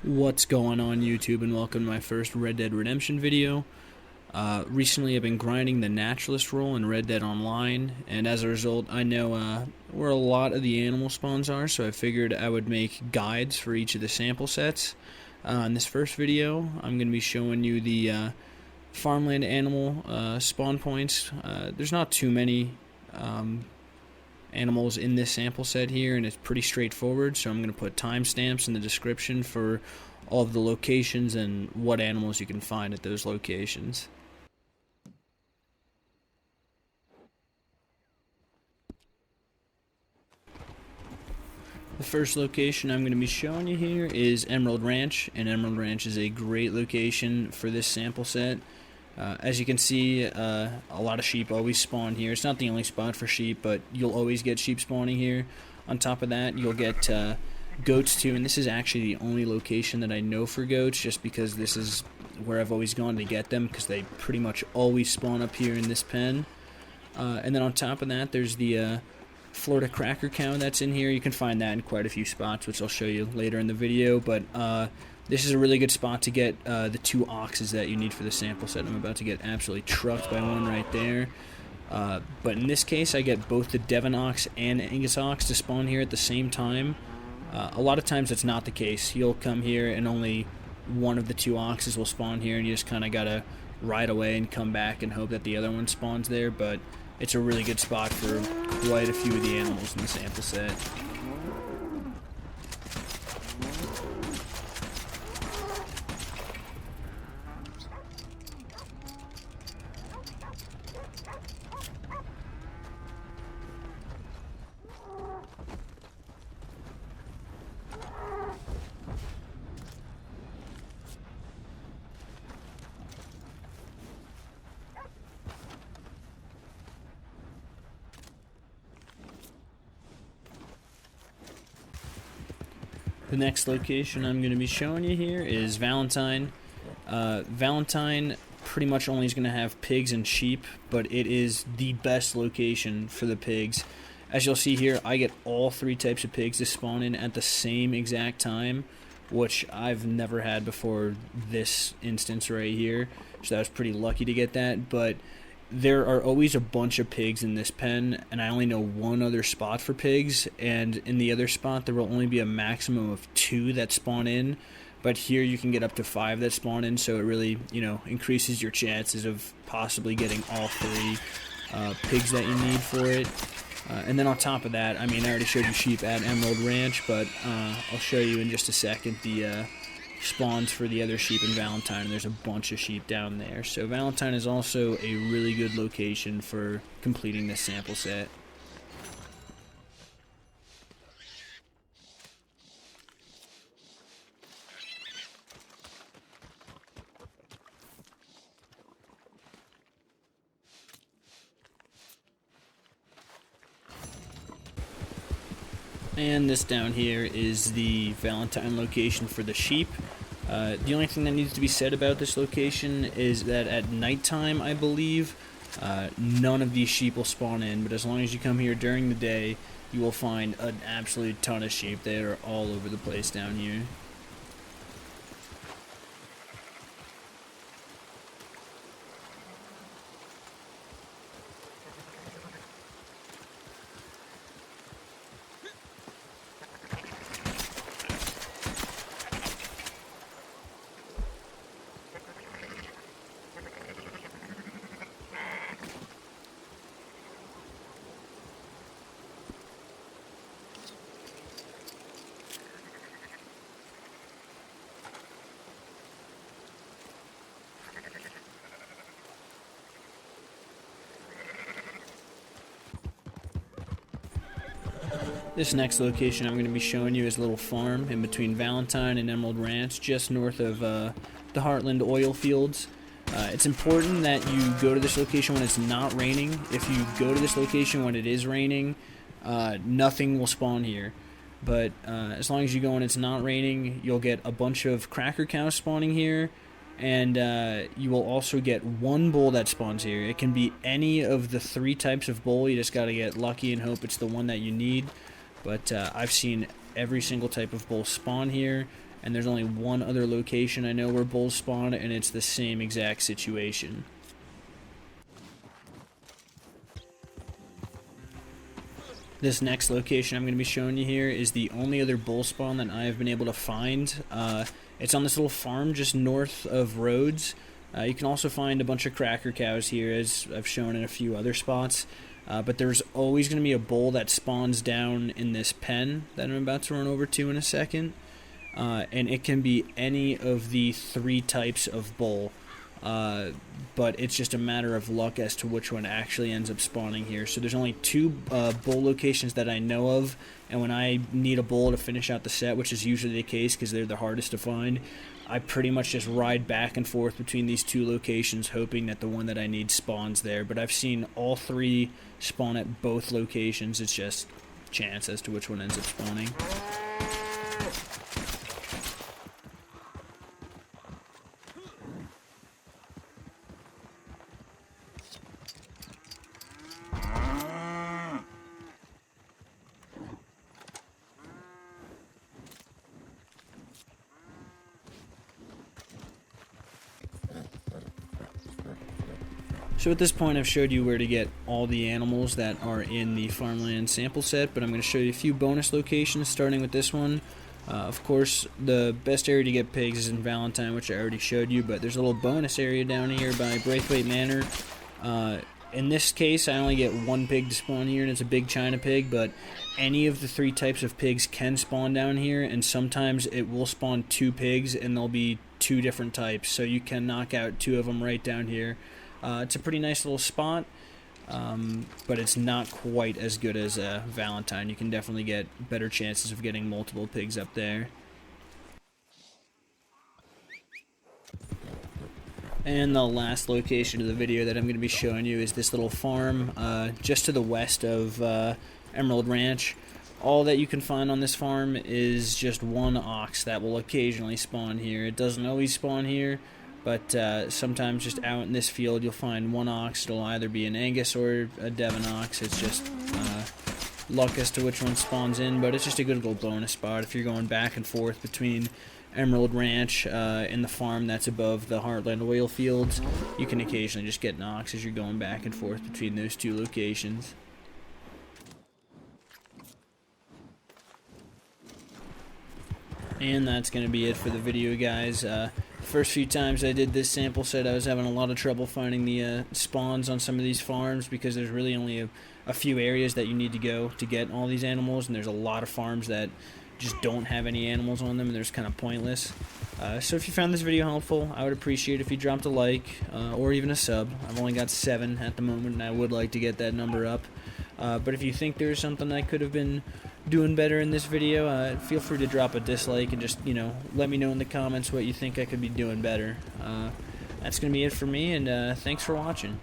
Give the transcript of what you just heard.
What's going on YouTube, and welcome to my first Red Dead Redemption video. Recently I've been grinding the Naturalist role in Red Dead Online, and as a result I know where a lot of the animal spawns are, so I figured I would make guides for each of the sample sets. In this first video I'm going to be showing you the farmland animal spawn points. There's not too many animals in this sample set here, and it's pretty straightforward, so I'm going to put timestamps in the description for all of the locations and what animals you can find at those locations. The first location I'm going to be showing you here is Emerald Ranch, and Emerald Ranch is a great location for this sample set. As you can see, a lot of sheep always spawn here. It's not the only spot for sheep, but you'll always get sheep spawning here. On top of that, you'll get goats too, and this is actually the only location that I know for goats, just because this is where I've always gone to get them, because they pretty much always spawn up here in this pen. And then on top of that, there's the Florida cracker cow that's in here. You can find that in quite a few spots, which I'll show you later in the video, but this is a really good spot to get the two oxes that you need for the sample set. I'm about to get absolutely trucked by one right there. But in this case, I get both the Devon ox and Angus ox to spawn here at the same time. A lot of times that's not the case. You'll come here and only one of the two oxes will spawn here, and you just kind of gotta ride away and come back and hope that the other one spawns there. But it's a really good spot for quite a few of the animals in the sample set. The next location I'm going to be showing you here is Valentine. Valentine pretty much only is going to have pigs and sheep, but it is the best location for the pigs. As you'll see here, I get all three types of pigs to spawn in at the same exact time, which I've never had before this instance right here, so I was pretty lucky to get that. But there are always a bunch of pigs in this pen, and I only know one other spot for pigs, and in the other spot there will only be a maximum of 2 that spawn in, but here you can get up to 5 that spawn in, so it really, increases your chances of possibly getting all 3 pigs that you need for it. And then on top of that, I already showed you sheep at Emerald Ranch, but I'll show you in just a second the spawns for the other sheep in Valentine, and there's a bunch of sheep down there. So Valentine is also a really good location for completing this sample set. And this down here is the Valentine location for the sheep. The only thing that needs to be said about this location is that at nighttime, I believe, none of these sheep will spawn in, but as long as you come here during the day, you will find an absolute ton of sheep. They are all over the place down here. This next location I'm going to be showing you is a little farm in between Valentine and Emerald Ranch, just north of the Heartland oil fields. It's important that you go to this location when it's not raining. If you go to this location when it is raining, nothing will spawn here. But as long as you go when it's not raining, you'll get a bunch of cracker cows spawning here, and you will also get one bull that spawns here. It can be any of the 3 types of bull. You just got to get lucky and hope it's the one that you need. But I've seen every single type of bull spawn here, and there's only one other location I know where bulls spawn, and it's the same exact situation. This next location I'm going to be showing you here is the only other bull spawn that I have been able to find. It's on this little farm just north of Rhodes. You can also find a bunch of cracker cows here, as I've shown in a few other spots. But there's always going to be a bull that spawns down in this pen that I'm about to run over to in a second. And it can be any of the 3 types of bull. But it's just a matter of luck as to which one actually ends up spawning here. So there's only 2 bull locations that I know of, and when I need a bull to finish out the set, which is usually the case because they're the hardest to find, I pretty much just ride back and forth between these 2 locations, hoping that the one that I need spawns there. But I've seen all 3 spawn at both locations. It's just chance as to which one ends up spawning. So at this point I've showed you where to get all the animals that are in the Farmland sample set, but I'm going to show you a few bonus locations starting with this one. Of course, the best area to get pigs is in Valentine, which I already showed you, but there's a little bonus area down here by Braithwaite Manor. In this case, I only get 1 pig to spawn here, and it's a big China pig, but any of the 3 types of pigs can spawn down here, and sometimes it will spawn 2 pigs, and there'll be 2 different types, so you can knock out 2 of them right down here. It's a pretty nice little spot, but it's not quite as good as Valentine. You can definitely get better chances of getting multiple pigs up there. And the last location of the video that I'm going to be showing you is this little farm just to the west of Emerald Ranch. All that you can find on this farm is just 1 ox that will occasionally spawn here. It doesn't always spawn here, but sometimes just out in this field you'll find 1 ox. It'll either be an Angus or a Devon ox. It's just luck as to which one spawns in, but it's just a good little bonus spot if you're going back and forth between Emerald Ranch and the farm that's above the Heartland oil fields. You can occasionally just get an ox as you're going back and forth between those 2 locations. And that's going to be it for the video, guys. First few times I did this sample set, I was having a lot of trouble finding the spawns on some of these farms because there's really only a few areas that you need to go to get all these animals, and there's a lot of farms that just don't have any animals on them, and they're just kind of pointless. So if you found this video helpful, I would appreciate if you dropped a like or even a sub. I've only got 7 at the moment, and I would like to get that number up. But if you think there's something I could have been doing better in this video, feel free to drop a dislike and just, let me know in the comments what you think I could be doing better. That's going to be it for me, and thanks for watching.